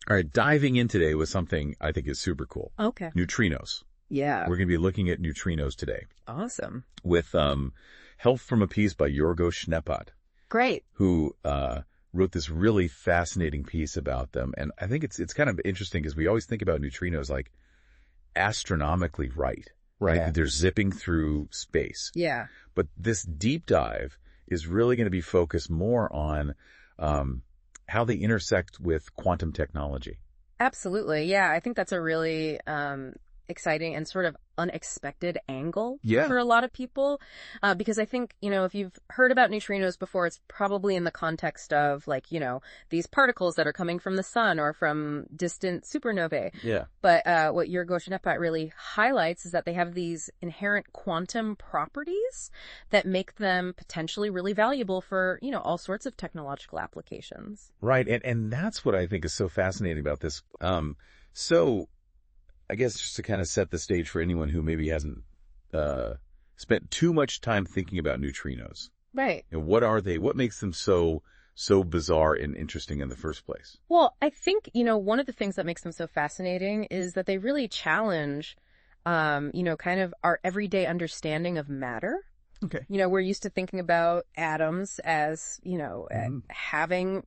All right, diving in today with something I think is super cool. Okay. Neutrinos. Yeah. We're going to be looking at neutrinos today Awesome. with help from a piece by Yorgos Schneeppot, Great. who wrote this really fascinating piece about them. And I think it's kind of interesting because we always think about neutrinos like astronomically right? Yeah. They're zipping through space. Yeah. But this deep dive is really going to be focused more on how they intersect with quantum technology. Absolutely. Yeah. I think that's a really exciting and sort of unexpected angle for a lot of people. Because I think, if you've heard about neutrinos before, it's probably in the context of these particles that are coming from the sun or from distant supernovae. Yeah. But what Yorgos Schneeppot really highlights is that they have these inherent quantum properties that make them potentially really valuable for, all sorts of technological applications. Right. And that's what I think is so fascinating about this. So I guess just to kind of set the stage for anyone who maybe hasn't spent too much time thinking about neutrinos. Right. And what are they? What makes them so bizarre and interesting in the first place? Well, I think, one of the things that makes them so fascinating is that they really challenge, kind of our everyday understanding of matter. Okay. We're used to thinking about atoms as, having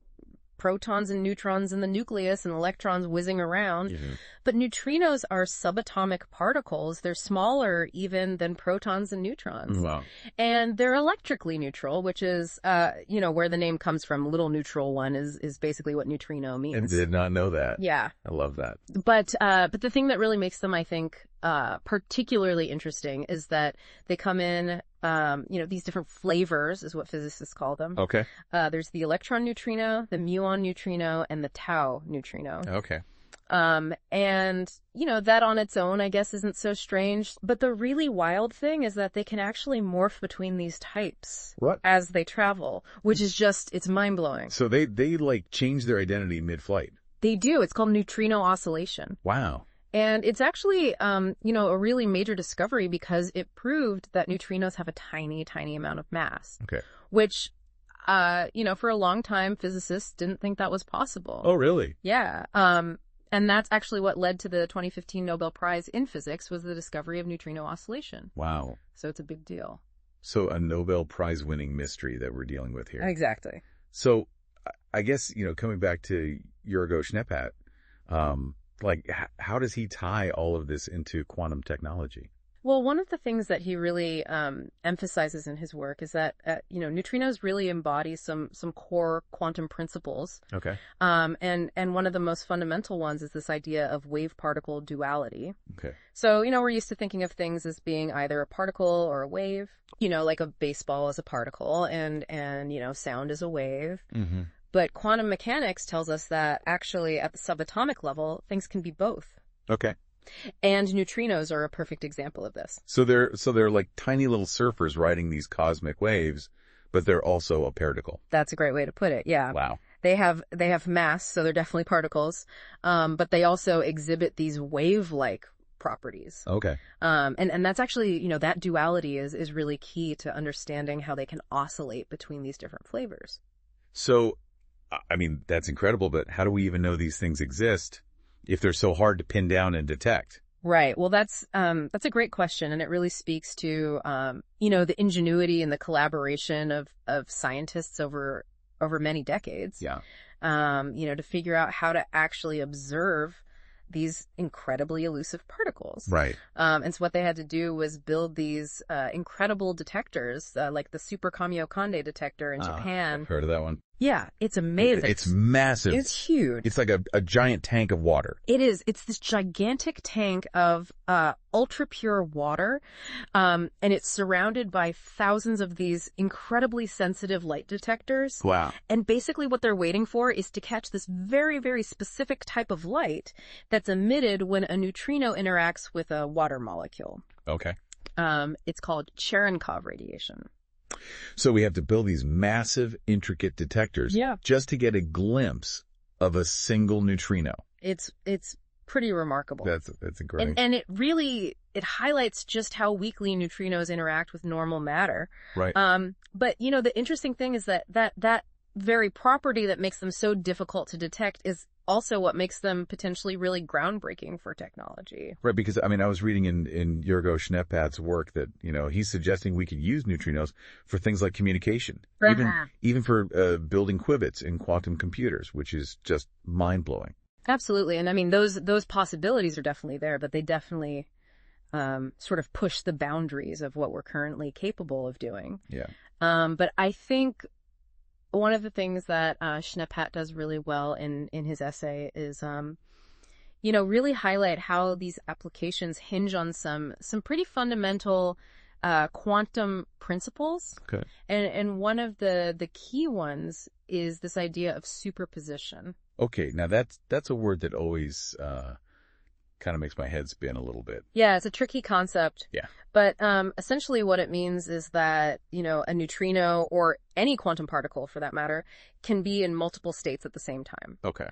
protons and neutrons in the nucleus and electrons whizzing around. Mm-hmm. But neutrinos are subatomic particles. They're smaller even than protons and neutrons. Wow. And they're electrically neutral, which is, where the name comes from. Little neutral one is basically what neutrino means. I did not know that. Yeah. I love that. But the thing that really makes them, I think, particularly interesting is that they come in, these different flavors is what physicists call them. Okay. There's the electron neutrino, the muon neutrino, and the tau neutrino. Okay. And, that on its own, I guess, isn't so strange. But the really wild thing is that they can actually morph between these types as they travel, which is it's mind-blowing. So they change their identity mid-flight. They do. It's called neutrino oscillation. Wow. And it's actually, a really major discovery because it proved that neutrinos have a tiny, tiny amount of mass. Okay. Which, for a long time, physicists didn't think that was possible. Oh, really? Yeah. And that's actually what led to the 2015 Nobel Prize in Physics was the discovery of neutrino oscillation. Wow. So it's a big deal. So a Nobel Prize winning mystery that we're dealing with here. Exactly. So I guess, coming back to Yorgos Schneeppot, how does he tie all of this into quantum technology? Well, one of the things that he really emphasizes in his work is that, neutrinos really embody some core quantum principles. Okay. And one of the most fundamental ones is this idea of wave-particle duality. Okay. So, we're used to thinking of things as being either a particle or a wave, like a baseball is a particle and sound is a wave. Mm-hmm. But quantum mechanics tells us that actually at the subatomic level, things can be both. Okay. And neutrinos are a perfect example of this. So they're like tiny little surfers riding these cosmic waves, but they're also a particle. That's a great way to put it. Yeah. Wow. They have mass, so they're definitely particles. But they also exhibit these wave-like properties. Okay. And that's actually, that duality is really key to understanding how they can oscillate between these different flavors. So, I mean, that's incredible, but how do we even know these things exist if they're so hard to pin down and detect? Right. Well, that's a great question. And it really speaks to, the ingenuity and the collaboration of scientists over many decades. Yeah. To figure out how to actually observe these incredibly elusive particles. Right. And so what they had to do was build these incredible detectors, like the Super Kamiokande detector in Japan. I've heard of that one. Yeah, it's amazing. It's massive. It's huge. It's like a giant tank of water. It is. It's this gigantic tank of ultra pure water, and it's surrounded by thousands of these incredibly sensitive light detectors. Wow. And basically what they're waiting for is to catch this very, very specific type of light that's emitted when a neutrino interacts with a water molecule. Okay. It's called Cherenkov radiation. So we have to build these massive, intricate detectors just to get a glimpse of a single neutrino. It's pretty remarkable. That's great. And it highlights just how weakly neutrinos interact with normal matter. Right. But the interesting thing is that very property that makes them so difficult to detect is also what makes them potentially really groundbreaking for technology. Right, because, I mean, I was reading in Jurgo Schneppat's work that, he's suggesting we could use neutrinos for things like communication, even for building qubits in quantum computers, which is just mind-blowing. Absolutely. And I mean, those possibilities are definitely there, but they definitely sort of push the boundaries of what we're currently capable of doing. Yeah. But I think one of the things that Schneppat does really well in his essay is, really highlight how these applications hinge on some pretty fundamental quantum principles. Okay. And one of the key ones is this idea of superposition. Okay, now that's a word that always kind of makes my head spin a little bit. Yeah, it's a tricky concept. Yeah. But essentially what it means is that, a neutrino or any quantum particle for that matter can be in multiple states at the same time. Okay.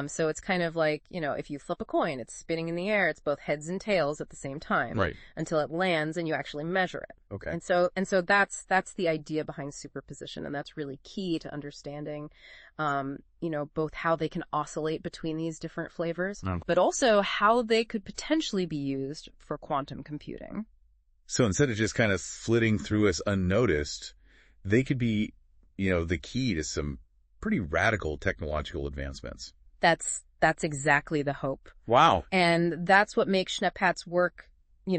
So it's kind of like, if you flip a coin, it's spinning in the air, it's both heads and tails at the same time. Right. Until it lands and you actually measure it. Okay. And so that's the idea behind superposition, and that's really key to understanding both how they can oscillate between these different flavors, but also how they could potentially be used for quantum computing. So instead of just kind of flitting through us unnoticed, they could be, the key to some pretty radical technological advancements. That's exactly the hope. Wow. And that's what makes Schneppat's work,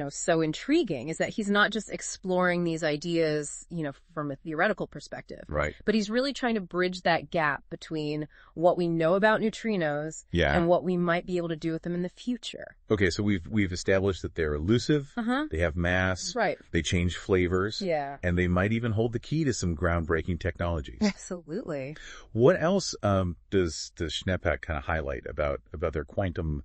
so intriguing, is that he's not just exploring these ideas, from a theoretical perspective. Right. But he's really trying to bridge that gap between what we know about neutrinos and what we might be able to do with them in the future. Okay, so we've established that they're elusive, they have mass, right? They change flavors, and they might even hold the key to some groundbreaking technologies. Absolutely. What else does Schneppat kind of highlight about their quantum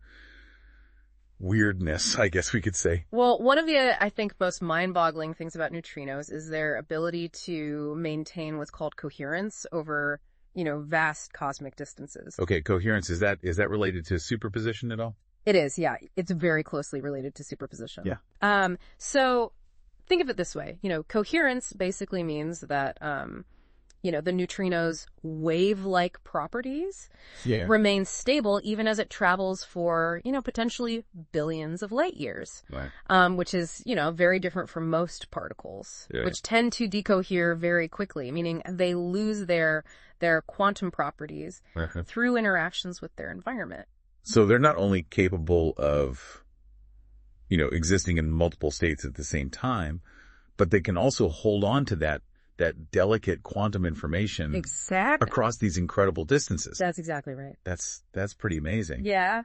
weirdness, I guess we could say? Well, one of the, I think, most mind-boggling things about neutrinos is their ability to maintain what's called coherence over, vast cosmic distances. Okay, coherence, is that related to superposition at all? It is, yeah. It's very closely related to superposition. Yeah. So think of it this way. Coherence basically means that, the neutrino's wave-like properties remain stable even as it travels for, potentially billions of light years, which is, very different from most particles, which tend to decohere very quickly, meaning they lose their quantum properties through interactions with their environment. So they're not only capable of, existing in multiple states at the same time, but they can also hold on to that delicate quantum information across these incredible distances. That's exactly right. That's pretty amazing. Yeah.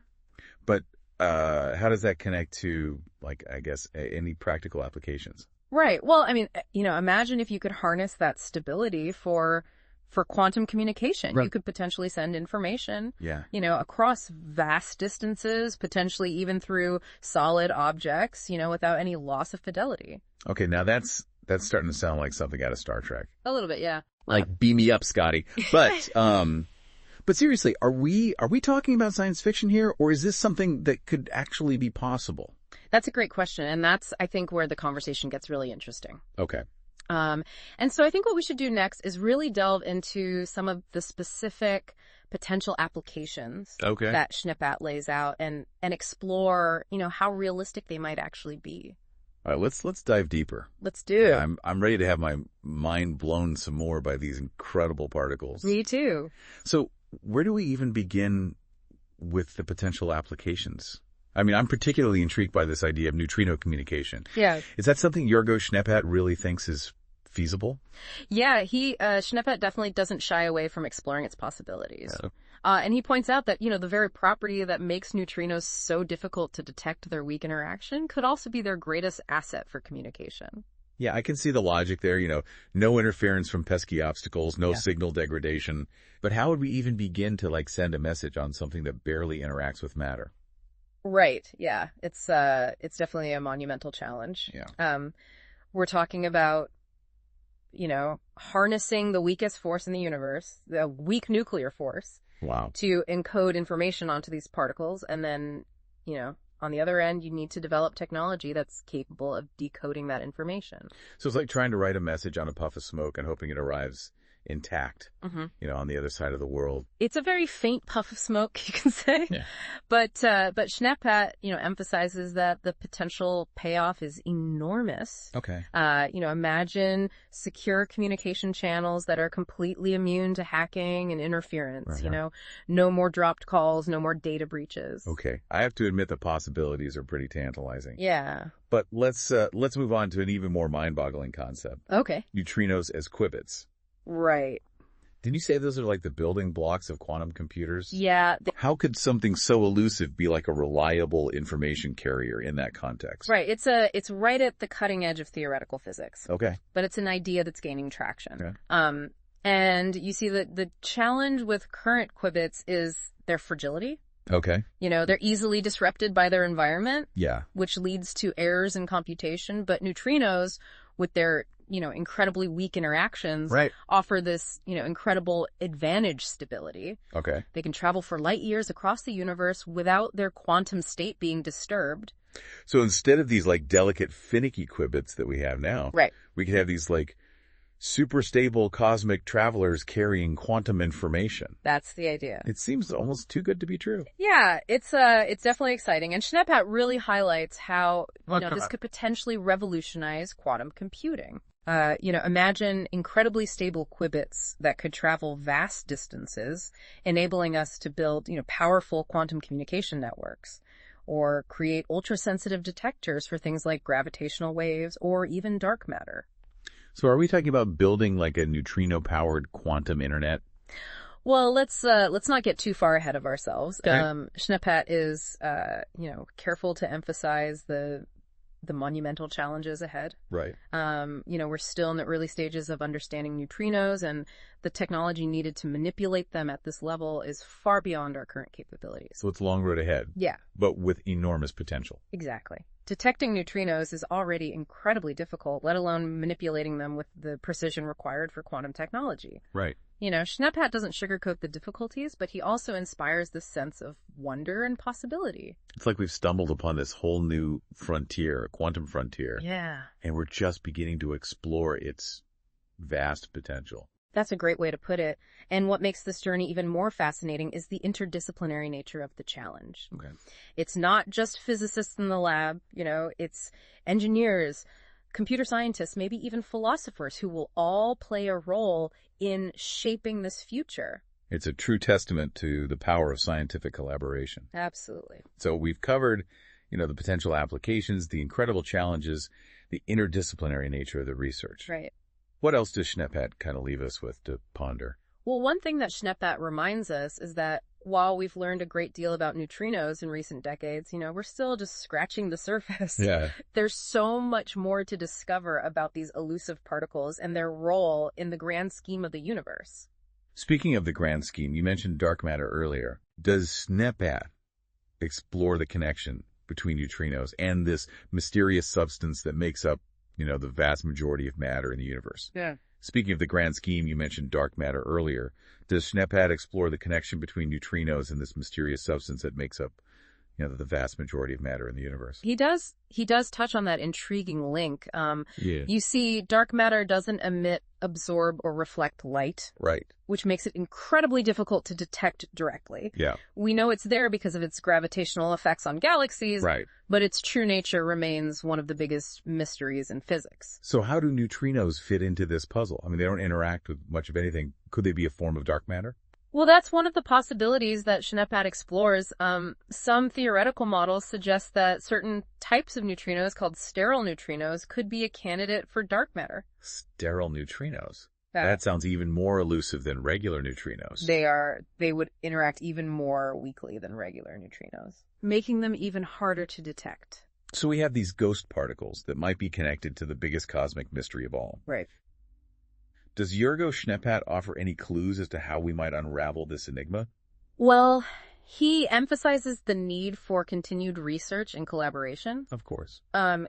But how does that connect to, like, I guess, any practical applications? Right. Well, I mean, imagine if you could harness that stability for quantum communication. Right. You could potentially send information, across vast distances, potentially even through solid objects, without any loss of fidelity. Okay, now that's starting to sound like something out of Star Trek. A little bit, yeah. Like, beam me up, Scotty. But, but seriously, are we talking about science fiction here, or is this something that could actually be possible? That's a great question, and that's, I think, where the conversation gets really interesting. Okay. And so I think what we should do next is really delve into some of the specific potential applications that Schneppat lays out and explore, how realistic they might actually be. All right, let's dive deeper. Let's do it. I'm ready to have my mind blown some more by these incredible particles. Me too. So where do we even begin with the potential applications? I mean, I'm particularly intrigued by this idea of neutrino communication. Yeah. Is that something Jurgo Schneppat really thinks is feasible? Yeah, Schneppat definitely doesn't shy away from exploring its possibilities. Yeah. And he points out that, the very property that makes neutrinos so difficult to detect their weak interaction could also be their greatest asset for communication. Yeah, I can see the logic there, no interference from pesky obstacles, no signal degradation. But how would we even begin to, send a message on something that barely interacts with matter? Right, yeah. It's definitely a monumental challenge. Yeah. We're talking about, harnessing the weakest force in the universe, the weak nuclear force. Wow. To encode information onto these particles. And then, on the other end, you need to develop technology that's capable of decoding that information. So it's like trying to write a message on a puff of smoke and hoping it arrives intact, on the other side of the world. It's a very faint puff of smoke, you can say. Yeah. But Schneepat, emphasizes that the potential payoff is enormous. Okay. Imagine secure communication channels that are completely immune to hacking and interference. No more dropped calls, no more data breaches. Okay. I have to admit the possibilities are pretty tantalizing. Yeah. But let's move on to an even more mind-boggling concept. Okay. Neutrinos as qubits. Right. Didn't you say those are like the building blocks of quantum computers? Yeah. How could something so elusive be like a reliable information carrier in that context? Right. It's right at the cutting edge of theoretical physics. Okay. But it's an idea that's gaining traction. Okay. And you see that the challenge with current qubits is their fragility. Okay. They're easily disrupted by their environment. Yeah. Which leads to errors in computation. But neutrinos, with their incredibly weak interactions, offer this, incredible advantage stability. Okay. They can travel for light years across the universe without their quantum state being disturbed. So instead of these like delicate, finicky qubits that we have now, we could have these like super stable cosmic travelers carrying quantum information. That's the idea. It seems almost too good to be true. Yeah, it's definitely exciting. And Schneepat really highlights how, this could potentially revolutionize quantum computing. Imagine incredibly stable qubits that could travel vast distances, enabling us to build, powerful quantum communication networks, or create ultra-sensitive detectors for things like gravitational waves or even dark matter. So are we talking about building like a neutrino-powered quantum internet? Well, let's not get too far ahead of ourselves. Okay. Schneepat is, careful to emphasize the monumental challenges ahead. Right. We're still in the early stages of understanding neutrinos, and the technology needed to manipulate them at this level is far beyond our current capabilities. So it's a long road ahead. Yeah. But with enormous potential. Exactly. Detecting neutrinos is already incredibly difficult, let alone manipulating them with the precision required for quantum technology. Right. Schneepat doesn't sugarcoat the difficulties, but he also inspires this sense of wonder and possibility. It's like we've stumbled upon this whole new frontier, a quantum frontier. Yeah. And we're just beginning to explore its vast potential. That's a great way to put it. And what makes this journey even more fascinating is the interdisciplinary nature of the challenge. Okay. It's not just physicists in the lab, it's engineers, computer scientists, maybe even philosophers who will all play a role in shaping this future. It's a true testament to the power of scientific collaboration. Absolutely. So we've covered, the potential applications, the incredible challenges, the interdisciplinary nature of the research. Right. What else does Schneepat kind of leave us with to ponder? Well, one thing that Schneepat reminds us is that while we've learned a great deal about neutrinos in recent decades, we're still just scratching the surface. Yeah. There's so much more to discover about these elusive particles and their role in the grand scheme of the universe. Speaking of the grand scheme, you mentioned dark matter earlier. Does Schneepat explore the connection between neutrinos and this mysterious substance that makes up, the vast majority of matter in the universe? Yeah. Speaking of the grand scheme, you mentioned dark matter earlier. Does Schneepat explore the connection between neutrinos and this mysterious substance that makes up, the vast majority of matter in the universe? He does touch on that intriguing link. Yeah. You see, dark matter doesn't emit, absorb, or reflect light. Right. Which makes it incredibly difficult to detect directly. Yeah. We know it's there because of its gravitational effects on galaxies. Right. But its true nature remains one of the biggest mysteries in physics. So how do neutrinos fit into this puzzle? I mean, they don't interact with much of anything. Could they be a form of dark matter? Well, that's one of the possibilities that Schneepat explores. Some theoretical models suggest that certain types of neutrinos called sterile neutrinos could be a candidate for dark matter. Sterile neutrinos? Yeah. That sounds even more elusive than regular neutrinos. They would interact even more weakly than regular neutrinos, making them even harder to detect. So we have these ghost particles that might be connected to the biggest cosmic mystery of all. Right. Does Jurgo Schneepat offer any clues as to how we might unravel this enigma? Well, he emphasizes the need for continued research and collaboration. Of course.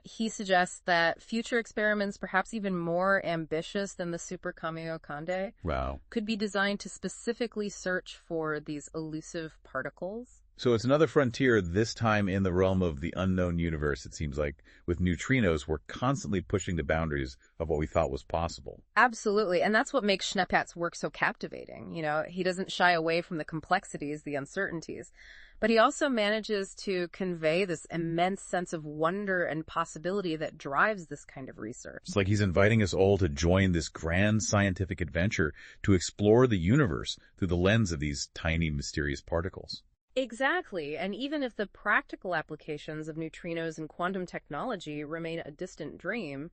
He suggests that future experiments, perhaps even more ambitious than the Super Kamiokande, Wow. could be designed to specifically search for these elusive particles. So it's another frontier, this time in the realm of the unknown universe, it seems like. With neutrinos, we're constantly pushing the boundaries of what we thought was possible. Absolutely. And that's what makes Schneppat's work so captivating. He doesn't shy away from the complexities, the uncertainties, but he also manages to convey this immense sense of wonder and possibility that drives this kind of research. It's like he's inviting us all to join this grand scientific adventure to explore the universe through the lens of these tiny, mysterious particles. Exactly. And even if the practical applications of neutrinos and quantum technology remain a distant dream,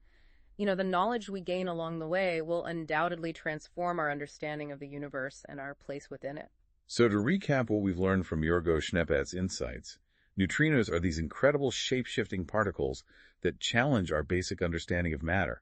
the knowledge we gain along the way will undoubtedly transform our understanding of the universe and our place within it. So to recap what we've learned from Jorgo Schneppat's insights, neutrinos are these incredible shape-shifting particles that challenge our basic understanding of matter.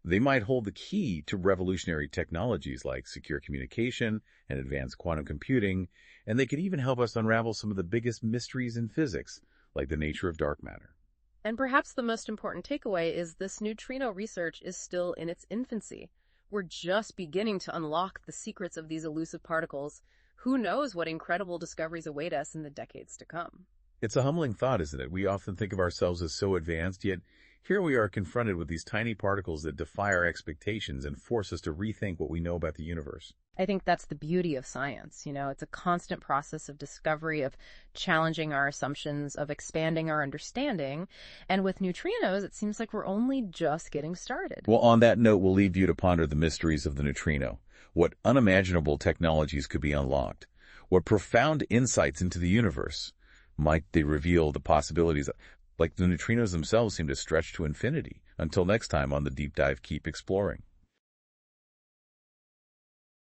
They might hold the key to revolutionary technologies like secure communication and advanced quantum computing, and they could even help us unravel some of the biggest mysteries in physics, like the nature of dark matter. And perhaps the most important takeaway is this neutrino research is still in its infancy. We're just beginning to unlock the secrets of these elusive particles. Who knows what incredible discoveries await us in the decades to come? It's a humbling thought, isn't it? We often think of ourselves as so advanced, yet here we are confronted with these tiny particles that defy our expectations and force us to rethink what we know about the universe. I think that's the beauty of science. It's a constant process of discovery, of challenging our assumptions, of expanding our understanding. And with neutrinos, it seems like we're only just getting started. Well, on that note, we'll leave you to ponder the mysteries of the neutrino. What unimaginable technologies could be unlocked? What profound insights into the universe might they reveal? The possibilities, like the neutrinos themselves, seem to stretch to infinity. Until next time on The Deep Dive, keep exploring.